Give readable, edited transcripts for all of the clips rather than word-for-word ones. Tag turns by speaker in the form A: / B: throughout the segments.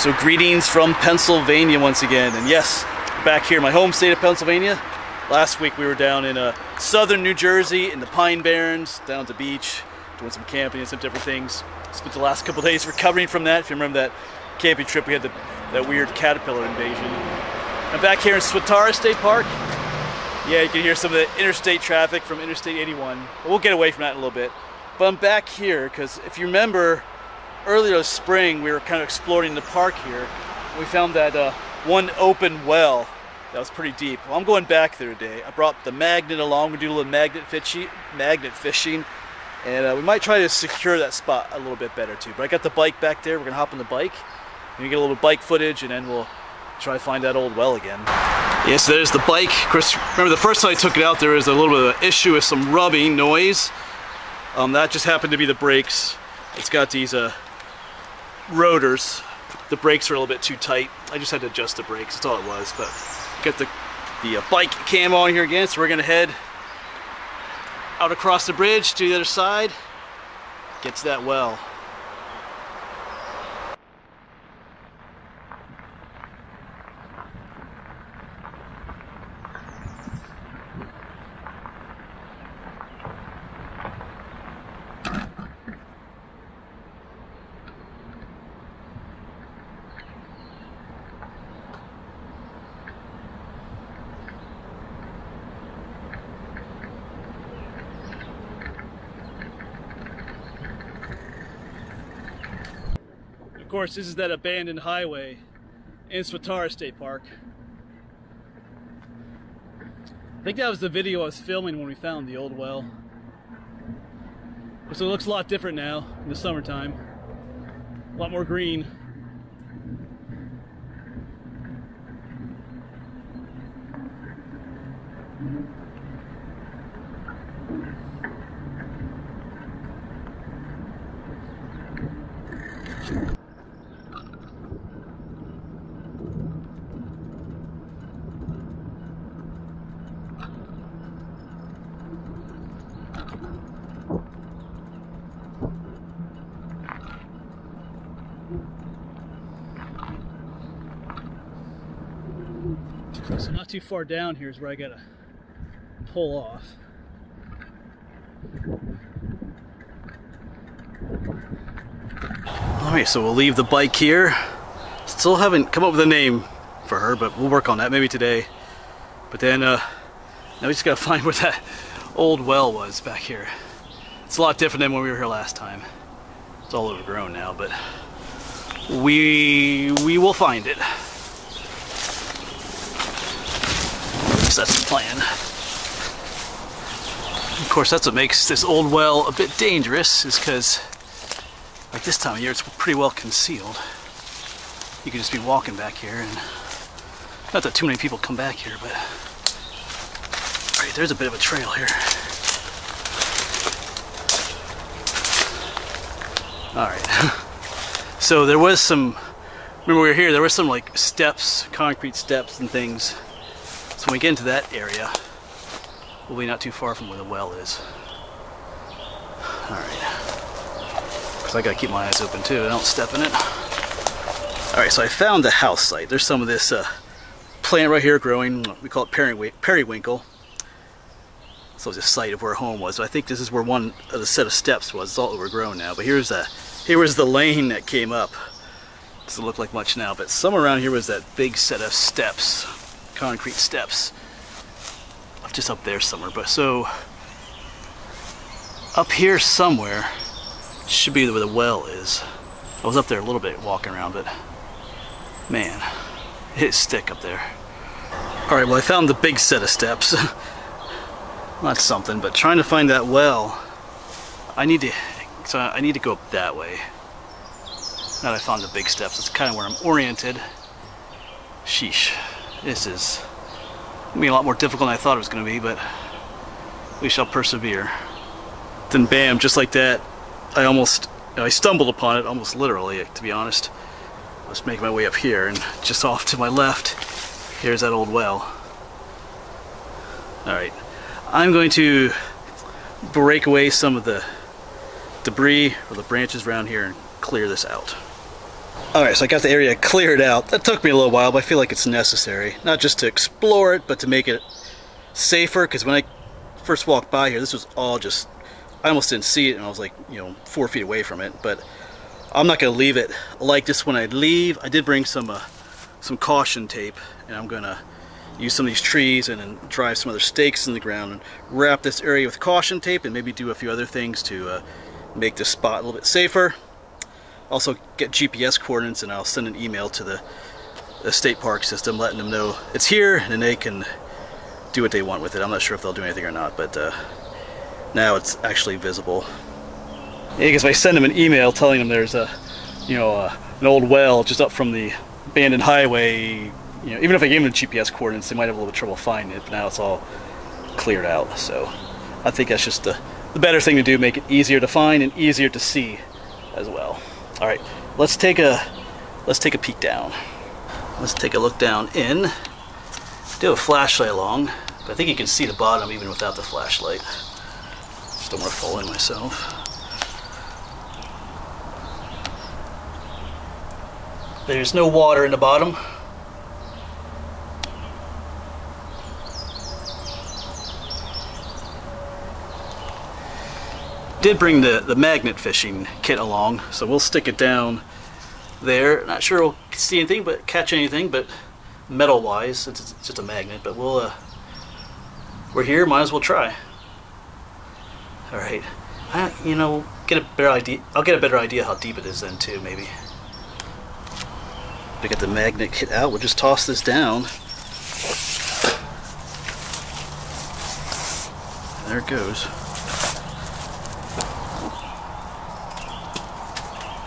A: So greetings from Pennsylvania once again, and yes, back here in my home state of Pennsylvania. Last week we were down in southern New Jersey in the Pine Barrens, down at the beach, doing some camping and some different things. Spent the last couple days recovering from that. If you remember that camping trip, we had that weird caterpillar invasion. I'm back here in Swatara State Park. Yeah, you can hear some of the interstate traffic from Interstate 81. But we'll get away from that in a little bit. But I'm back here because if you remember, earlier this spring, we were kind of exploring the park here. We found that one open well that was pretty deep. Well, I'm going back there today. I brought the magnet along. We're doing a little magnet fishing, and we might try to secure that spot a little bit better too. But I got the bike back there. We're gonna hop on the bike, and get a little bike footage, and then we'll try to find that old well again. Yeah, so there's the bike. Of course, remember the first time I took it out, there was a little bit of an issue with some rubbing noise. That just happened to be the brakes. It's got these rotors. The brakes are a little bit too tight. I just had to adjust the brakes, that's all it was. But got the bike cam on here again, so we're gonna head out across the bridge to the other side, get to that well. Of course, this is that abandoned highway in Swatara State Park. I think that was the video I was filming when we found the old well. So it looks a lot different now in the summertime. A lot more green. So not too far down here is where I gotta pull off. Alright, so we'll leave the bike here. Still haven't come up with a name for her, but we'll work on that maybe today. But then now we just gotta find where that old well was back here. It's a lot different than when we were here last time. It's all overgrown now, but we will find it. That's the plan. Of course, that's what makes this old well a bit dangerous, is because like this time of year it's pretty well concealed. You could just be walking back here, and not that too many people come back here, but alright, there's a bit of a trail here. Alright. So there was some, remember we were here, there were some like steps, concrete steps and things. So when we get into that area, we'll be not too far from where the well is. Alright. Because I gotta keep my eyes open too, I don't step in it. Alright, so I found the house site. There's some of this plant right here growing. We call it periwinkle. So it's a site of where home was. So I think this is where one of the set of steps was. It's all overgrown now. But here was the lane that came up. Doesn't look like much now, but somewhere around here was that big set of steps. Concrete steps, just up there somewhere. But so up here somewhere should be where the well is. I was up there a little bit walking around, but man, it hit a stick up there. All right, well I found the big set of steps. Not something, but trying to find that well, I need to go up that way. Now that I found the big steps, it's kind of where I'm oriented. Sheesh. This is gonna be a lot more difficult than I thought it was gonna be, but we shall persevere. Then bam, just like that, I stumbled upon it almost literally, to be honest. I was making my way up here, and just off to my left, here's that old well. Alright, I'm going to break away some of the debris or the branches around here and clear this out. Alright, so I got the area cleared out. That took me a little while, but I feel like it's necessary. Not just to explore it, but to make it safer, because when I first walked by here, this was all just, I almost didn't see it, and I was like, you know, 4 feet away from it. But I'm not going to leave it like this when I leave. I did bring some caution tape, and I'm going to use some of these trees and then drive some other stakes in the ground and wrap this area with caution tape and maybe do a few other things to make this spot a little bit safer. Also get GPS coordinates, and I'll send an email to the state park system letting them know it's here, and then they can do what they want with it. I'm not sure if they'll do anything or not, but now it's actually visible. Yeah, because if I send them an email telling them there's a, you know, an old well just up from the abandoned highway, you know, even if I gave them the GPS coordinates, they might have a little bit of trouble finding it, but now it's all cleared out. So I think that's just the better thing to do, make it easier to find and easier to see as well. All right, let's take a peek down. Let's take a look down in. Do have a flashlight along, but I think you can see the bottom even without the flashlight. Just don't want to fall in myself. There's no water in the bottom. Did bring the magnet fishing kit along, so we'll stick it down there. Not sure we'll see anything, but catch anything, but metal wise, it's just a magnet, but we're here, might as well try. All right, you know, get a better idea. I'll get a better idea how deep it is then too, maybe. To get the magnet kit out, we'll just toss this down. There it goes.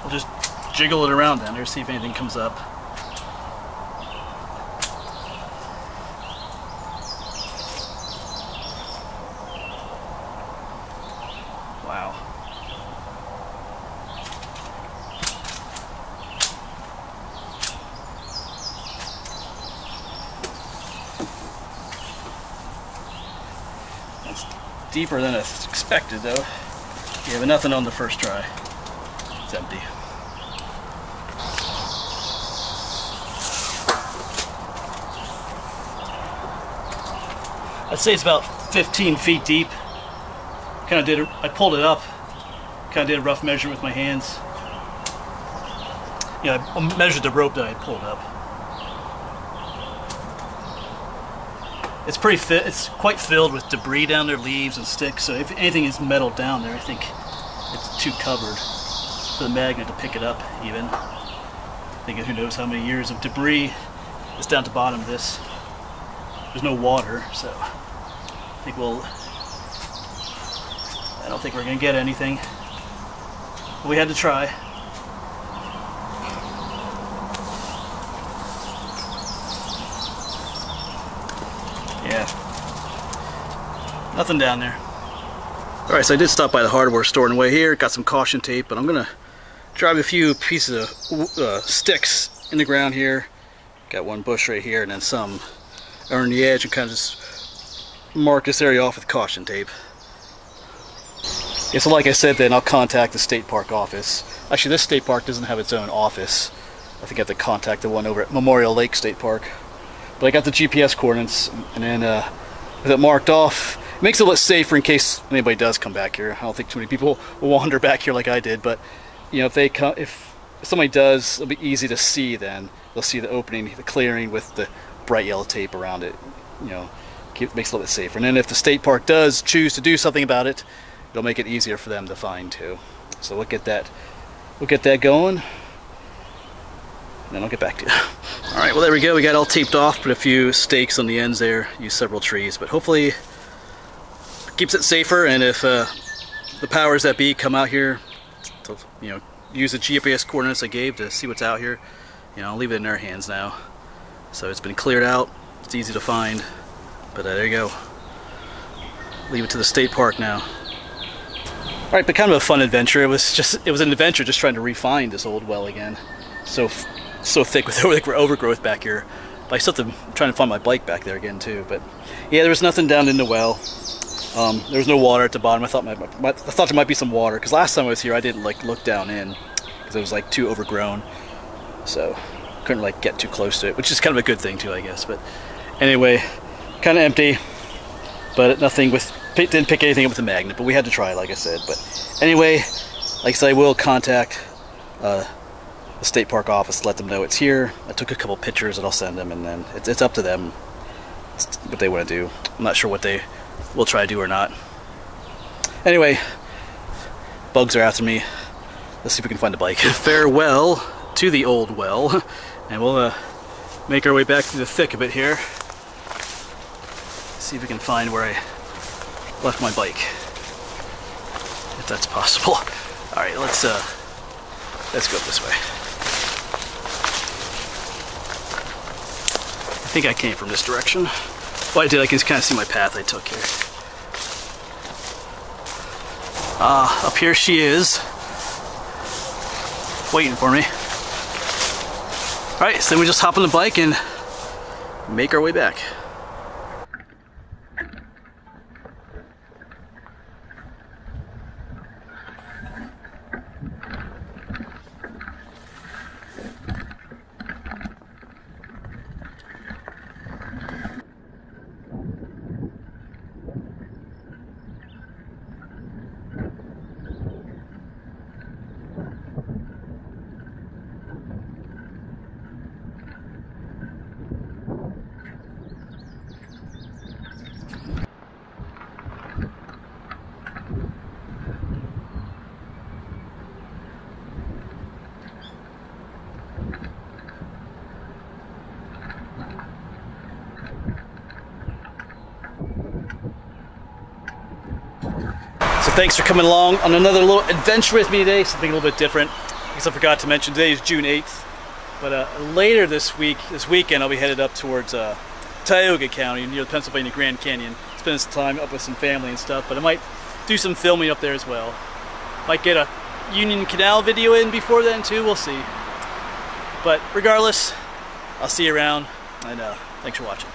A: We'll just jiggle it around down there, see if anything comes up. Wow. That's deeper than I expected though. Yeah, but nothing on the first try. It's empty. I'd say it's about 15 feet deep. I pulled it up, kind of did a rough measure with my hands. Yeah, I measured the rope that I pulled up. It's it's quite filled with debris down there, leaves and sticks, so if anything is metal down there, I think it's too covered for the magnet to pick it up even. I think who knows how many years of debris is down at the bottom of this. There's no water, so I don't think we're gonna get anything. But we had to try. Yeah, nothing down there. All right, so I did stop by the hardware store on the way here. Got some caution tape, but I'm gonna drive a few pieces of sticks in the ground here. Got one bush right here, and then some on the edge, and kind of just mark this area off with caution tape. Yeah, so like I said, then I'll contact the state park office. Actually, this state park doesn't have its own office. I think I have to contact the one over at Memorial Lake State Park. But I got the GPS coordinates, and then with it marked off, it makes it a little safer in case anybody does come back here. I don't think too many people will wander back here like I did, but you know, if somebody does, it'll be easy to see. Then they'll see the opening, the clearing with the bright yellow tape around it. You know, makes it a little bit safer. And then if the state park does choose to do something about it, it'll make it easier for them to find too. So we'll get that going, and then I'll get back to you. All right, well there we go. We got all taped off, put a few stakes on the ends there, used several trees, but hopefully it keeps it safer. And if the powers that be come out here to, you know, use the GPS coordinates I gave to see what's out here, you know, I'll leave it in their hands now. So it's been cleared out. It's easy to find, but there you go. Leave it to the state park now. All right, but kind of a fun adventure. It was an adventure just trying to refine this old well again. So thick with overgrowth back here. But I still have to try to find my bike back there again too. But yeah, there was nothing down in the well. There was no water at the bottom. I thought there might be some water, because last time I was here I didn't like look down in because it was like too overgrown. so couldn't like get too close to it, which is kind of a good thing too, I guess. But anyway, kind of empty, but nothing with, didn't pick anything up with the magnet, but we had to try, like I said. But anyway, like I said, I will contact the state park office, let them know it's here. I took a couple pictures that I'll send them, and then it's up to them what they want to do. I'm not sure what they will try to do or not. Anyway, bugs are after me. Let's see if we can find the bike. Farewell to the old well, and we'll make our way back through the thick of it here. See if we can find where I left my bike, if that's possible. All right, let's go this way. I think I came from this direction. Well, I did. I can kind of see my path I took here. Up here she is, waiting for me. All right, so then we just hop on the bike and make our way back. So thanks for coming along on another little adventure with me today, something a little bit different. I guess I forgot to mention today is June 8th, but later this weekend, I'll be headed up towards Tioga County near the Pennsylvania Grand Canyon. Spend some time up with some family and stuff, but I might do some filming up there as well. Might get a Union Canal video in before then too, we'll see. But regardless, I'll see you around, and thanks for watching.